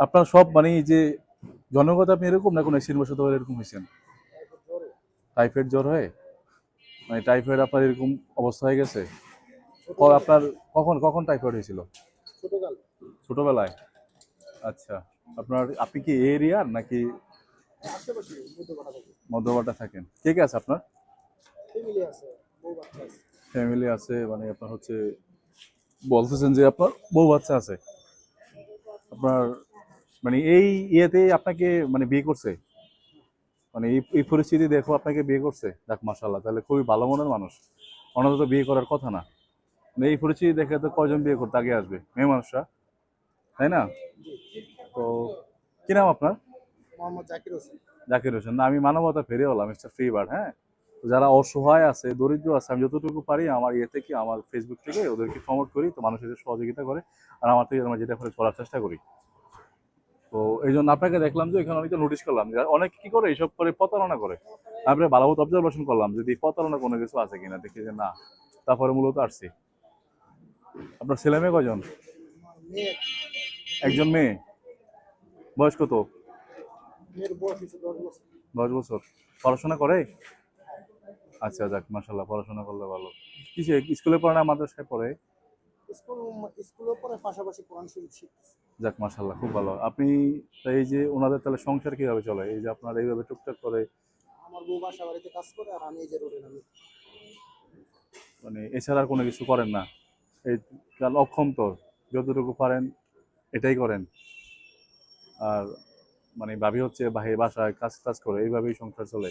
আপনার সব মানে এই যে জন্মগত আপনি এরকম না কোনো অ্যাক্সিডেন্ট বশত এরকম হয়েছেন? টাইফয়েড জ্বর হয়ে মানে টাইফয়েড আপনার এরকম অবস্থা হয়ে গেছে? আপনার কখন কখন টাইফয়েড হয়েছিল? ছোটবেলায়? আচ্ছা। আপনি কি এই এরিয়ার নাকি মধ্যবাড্ডা থাকেন? কে কে আছে আপনার? ফ্যামিলি আছে মানে আপনার হচ্ছে বলতেছেন যে আপনার বউ বাচ্চা আছে। আপনার মানে এই ইয়েতে আপনাকে মানে বিয়ে করছে? মানে এই পরিস্থিতি দেখো আপনাকে বিয়ে করছে? যাক মাশাআল্লাহ, তাহলে খুবই ভালো মনের মানুষ। ওনাদের তো বিয়ে করার কথা না। মানে এই পরিস্থিতি দেখে তো কয়জন বিয়ে করতে আগে আসবে? মেয়ে মানুষরা, তাই না? তো কি নাম আপনার? জাকির হোসেন। না, আমি মানবতা ফেরিওয়ালা মিস্টার ফ্রি বার্ড। হ্যাঁ, তো যারা অসহায় আছে, দরিদ্র আছে, আমি যতটুকু পারি আমার ইয়ে থেকে, আমার ফেসবুক থেকে ওদেরকে প্রমোট করি, তো মানুষ এদের সহযোগিতা করে, আর আমার থেকে আমরা যেটা করে চলার চেষ্টা করি। তো এই জন্য আপনাকে দেখলাম যে এখানে অনেকটা নোটিশ করলাম যে অনেক কি করে এইসব করে প্রতারণা করে। তারপরে ভালো মতো অবজারভেশন করলাম যদি প্রতারণা কোনো কিছু আছে কিনা, দেখি যে না। তারপরে মূলত আসছি। আপনার ছেলে মেয়ে কয়জন? একজন মেয়ে। বয়স কত? 10 বছর। পড়াশোনা করে? আচ্ছা, যাক মাশাআল্লাহ, পড়াশোনা করলে ভালো। কিসে স্কুলে পড়ে না মাদ্রাসায় পড়ে? যাক মাশাআল্লাহ, খুব ভালো। আপনি এই যে ওনাদের তাহলে সংসার কিভাবে চলে? এই যে আপনার এইভাবে টুকটাক করে মানে এছাড়া আর কোনো কিছু করেন না? এই কাল অক্ষম তো, যতটুকু পারেন এটাই করেন। আর মানে ভাবি হচ্ছে বাসায় কাজ কাজ করে, এইভাবেই সংসার চলে।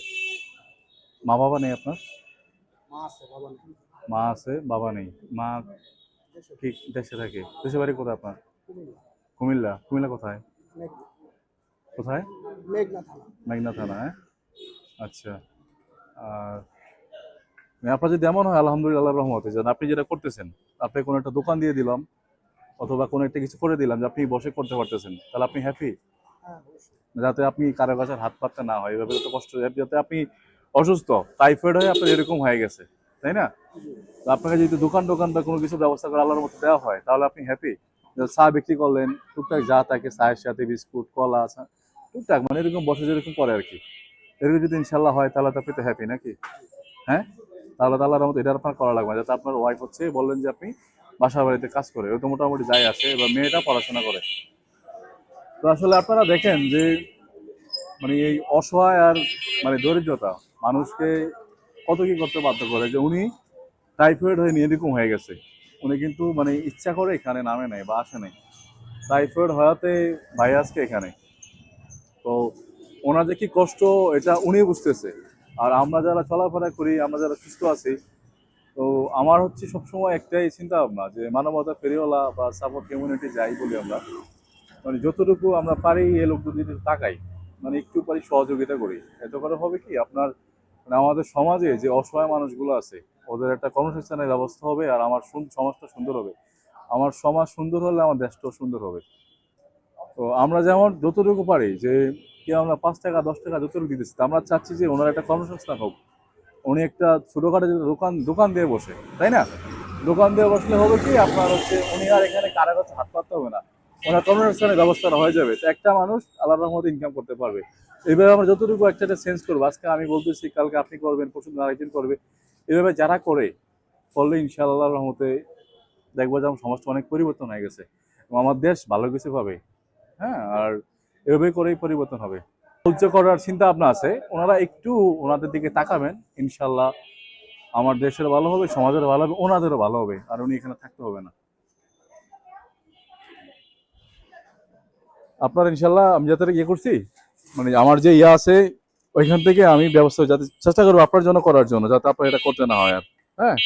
মা বাবা নেই আপনার? মা আছে, বাবা নেই। মা ঠিক দেশে থাকে। দেশের বাড়ি কোথায় আপনার? কুমিল্লা। কুমিল্লা কোথায়? কোথায়? মেঘনা থানা। হ্যাঁ, আচ্ছা। আর মানে আপনার যদি এমন হয় আলহামদুলিল্লাহ, আল্লাহর রহমতে, যেন আপনি যেটা করতেছেন, আপনি কোনো একটা দোকান দিয়ে দিলাম অথবা কোনো একটা কিছু করে দিলাম যে আপনি বসে করতে পারতেছেন, তাহলে আপনি হ্যাপি? যাতে আপনি কারো কাছে হাত পাততে না হয়, এভাবে তো কষ্ট, যাতে আপনি অসুস্থ টাইফয়েড হয়ে আপনার এরকম হয়ে গেছে, তাই না? তো আপনাকে যদি দোকান টোকান বা কোনো কিছু ব্যবস্থা করে আল্লাহর মতো দেওয়া হয়, তাহলে আপনি হ্যাপি? চা বিক্রি করলেন, টুকটাক যা থাকে চায়ের সাথে বিস্কুট কলা টুকটাক মানে এরকম বসে যেরকম করে আর কি, এরকম যদি ইনশাল্লাহ হয় তাহলে তো আপনি তো হ্যাপি নাকি? হ্যাঁ, তাহলে তো আল্লাহর মতো এটা আপনার করা লাগবে না। যাতে আপনার ওয়াইফ হচ্ছে বললেন যে আপনি বাসা বাড়িতে কাজ করে, ওই তো মোটামুটি যাই আসে, এবার মেয়েটা পড়াশোনা করে। তো আসলে আপনারা দেখেন যে মানে এই অসহায় আর মানে দরিদ্রতা মানুষকে কত কি করতে বাধ্য করে, যে উনি টাইফয়েড হয়ে নিয়ে এরকম হয়ে গেছে। উনি কিন্তু মানে ইচ্ছা করে এখানে নামে নাই বা আসে নাই, টাইফয়েড হওয়াতে ভাই আজকে এখানে। তো ওনার যে কি কষ্ট এটা উনি বুঝতেছে। আর আমরা যারা চলাফেরা করি, আমরা যারা সুস্থ আছি, তো আমার হচ্ছে সবসময় একটাই চিন্তা ভাবনা যে মানবতা ফেরিওয়ালা বা সাপোর্ট কমিউনিটি যাই বলি আমরা, মানে যতটুকু আমরা পারি এ লোক যদি তাকাই, মানে একটু পারি সহযোগিতা করি, এতে করে হবে কি আপনার মানে আমাদের সমাজে যে অসহায় মানুষগুলো আছে ওদের একটা কর্মসংস্থানের ব্যবস্থা হবে, আর আমার সমাজটা সুন্দর হবে। আমার সমাজ সুন্দর হলে আমার দেশটাও সুন্দর হবে। তো আমরা যেমন যতটুকু পারি যে কি আমরা 5 টাকা 10 টাকা যতটুকু দিতেছি, তো আমরা চাচ্ছি যে ওনার একটা কর্মসংস্থান হোক। উনি একটা ছোটখাটো যদি দোকান দোকান দিয়ে বসে, তাই না? দোকান দিয়ে বসলে হবে কি আপনার হচ্ছে উনি আর এখানে কারো কাছে হাত পাততে হবে না, ওনার কর্মসংস্থানের ব্যবস্থাটা হয়ে যাবে। তো একটা মানুষ আল্লাহর রহমতে ইনকাম করতে পারবে। এইভাবে আমরা যতটুকু একটা চেঞ্জ করবো, আজকে আমি বলতেছি কালকে আপনি করবেন, পরশু দিন আরেকদিন করবে, এভাবে যারা করে করলে ইনশাআল্লাহ আল্লাহর রহমতে দেখবো যে আমার সমাজটা অনেক পরিবর্তন হয়ে গেছে এবং আমার দেশ ভালো কিছু পাবে। হ্যাঁ, আর এভাবে করেই পরিবর্তন হবে। সহ্য করার চিন্তা ভাবনা আছে, ওনারা একটু ওনাদের দিকে তাকাবেন, ইনশাল্লাহ আমার দেশের ভালো হবে, সমাজের ভালো হবে, ওনাদেরও ভালো হবে, আর উনি এখানে থাকতে হবে না। আপনার ইনশাল্লাহ আমি যাতে ইয়ে করছি, মানে আমার যে ইয়ে আছে ওইখান থেকে আমি ব্যবস্থা যাতে চেষ্টা করবো আপনার জন্য করার জন্য, যাতে আপনার এটা করতে না হয় আর। হ্যাঁ,